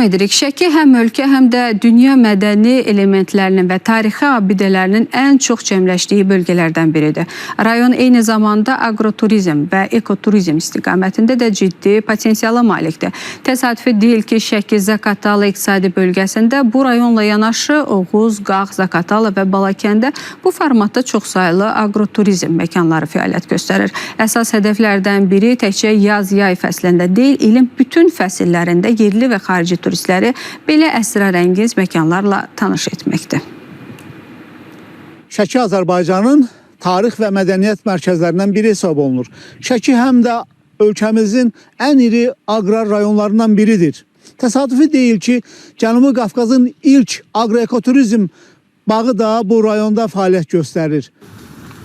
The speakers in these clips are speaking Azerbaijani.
edirik. Şəki həm ölkə, həm də dünya mədəni elementlərinin və tarixi abidələrinin ən çox cəmləşdiyi bölgələrdən biridir. Rayon eyni zamanda agroturizm və ekoturizm istiqamətində də ciddi potensiala malikdir. Təsadüfi deyil ki, Şəki Zaqatala iqtisadi bölgəsində bu rayonla yanaşı Oğuz, Qax, Zaqatala və Balakəndə bu formatda çoxsaylı agroturizm məkanları fəaliyyət göstərir. Əsas hədəflərdən biri təkcə yaz-yay fəslində deyil, ilin bütün fəsillərində yerli və xarici turistləri belə əsrarəngiz məkanlarla tanış etməkdir. Şəki Azərbaycanın tarix və mədəniyyət mərkəzlərindən biri hesab olunur. Şəki həm də ölkəmizin ən iri aqrar rayonlarından biridir. Təsadüfi deyil ki, Cənubi Qafqazın ilk agroekoturizm bağı da bu rayonda fəaliyyət göstərir.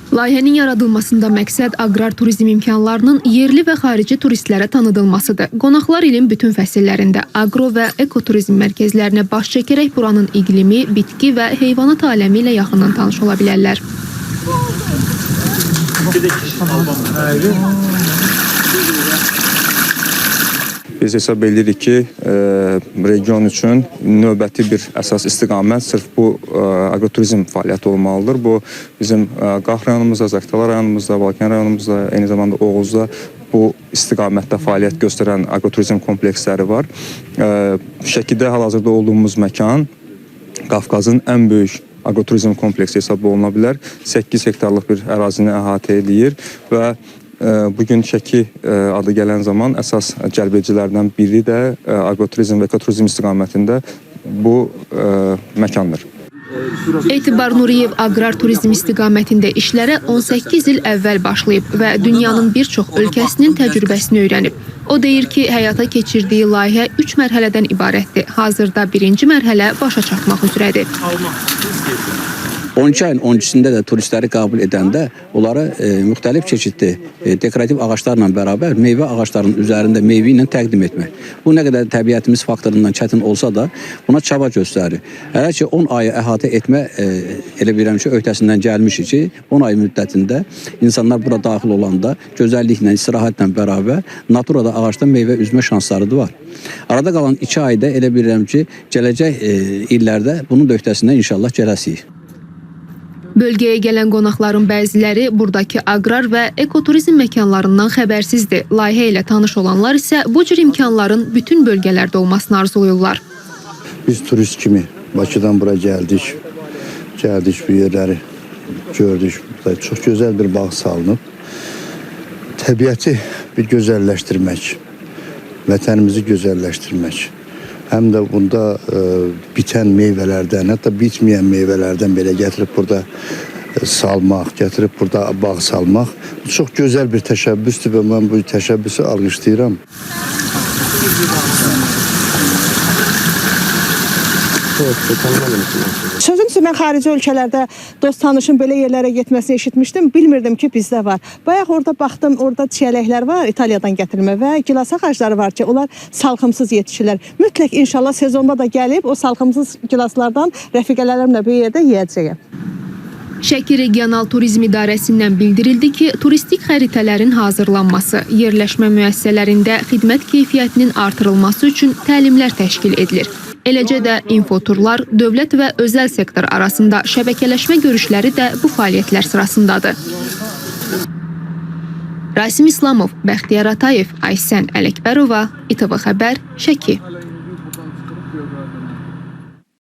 Layihənin yaradılmasında məqsəd aqrar turizm imkanlarının yerli və xarici turistlərə tanıdılmasıdır. Qonaqlar ilin bütün fəsillərində aqro və ekoturizm mərkəzlərinə baş çəkərək buranın iqlimi, bitki və heyvanat aləmi ilə yaxından tanış ola bilərlər. Biz hesab edirik ki, region üçün növbəti bir əsas istiqamət sırf bu agroturizm fəaliyyəti olmalıdır. Bu bizim Qax rayonumuzda, Zaqatala rayonumuzda, Balakən rayonumuzda, eyni zamanda Oğuzda bu istiqamətdə fəaliyyət göstərən agroturizm kompleksləri var. Şəkidə hal-hazırda olduğumuz məkan Qafqazın ən böyük agroturizm kompleksi hesab oluna bilər. 8 hektarlıq bir ərazini əhatə edir və bugün Şəki adı gələn zaman əsas cəlbedicilərdən biri də agroturizm və ekoturizm istiqamətində bu məkandır. Etibar Nuriyev aqrar turizm istiqamətində işlərə 18 il əvvəl başlayıb və dünyanın bir çox ölkəsinin təcrübəsini öyrənib. O deyir ki, həyata keçirdiyi layihə 3 mərhələdən ibarətdir. Hazırda birinci mərhələ başa çatmaq üzrədir. 12 ayın 12-sində də turistləri qəbul edəndə onları müxtəlif çeşidli dekorativ ağaçlarla bərabər meyvə ağaçlarının üzərində meyvə ilə təqdim etmək. Bu nə qədər təbiətimiz faktorundan çətin olsa da buna çaba göstərir. Hələ ki 10 ayı əhatə etmə elə bilirəm ki, öhdəsindən gəlmişik ki, 10 ay müddətində insanlar bura daxil olanda gözəlliklə, istirahətlə bərabər naturada ağacdan meyvə üzmə şansları da var. Arada qalan 2 ayda elə bilirəm ki, gələcək illərdə bunun da öhdəsindən inşallah gələsiyik. Bölgəyə gələn qonaqların bəziləri buradakı aqrar və ekoturizm məkanlarından xəbərsizdir. Layihə ilə tanış olanlar isə bu cür imkanların bütün bölgələrdə olmasını arzuluyurlar. Biz turist kimi Bakıdan bura gəldik. Gəldik bu yerləri gördük. Burada çox gözəl bir bağ salınıb. Təbiəti bir gözəlləşdirmək, vətənimizi gözəlləşdirmək. Həm də bunda bitən meyvələrdən, hətta bitməyən meyvələrdən belə gətirib burada salmaq, gətirib burada bağ salmaq çox gözəl bir təşəbbüsdür və mən bu təşəbbüsü alqışlayıram. Sözün üçün mən xarici ölkələrdə dost tanışım belə yerlərə getməsini eşitmişdim. Bilmirdim ki, bizdə var. Bayaq orada baxdım, orada çiyələklər var, İtaliyadan gətirilmə və gilas ağacları var ki, onlar salxımsız yetişirlər. Mütləq inşallah sezonda da gəlib o salxımsız gilaslardan rəfiqələrimlə bir yerdə yeyəcəyəm. Şəki Regional Turizm İdarəsindən bildirildi ki, turistik xəritələrin hazırlanması, yerləşmə müəssisələrində xidmət keyfiyyətinin artırılması üçün təlimlər təşkil edilir. Eləcə də infoturlar, dövlət və özəl sektor arasında şəbəkələşmə görüşləri də bu fəaliyyətlər sırasındadır. Rasim İslamov, Bəxtiyar Atayev, Aysən Ələkbərova, İTV Xəbər, Şəki.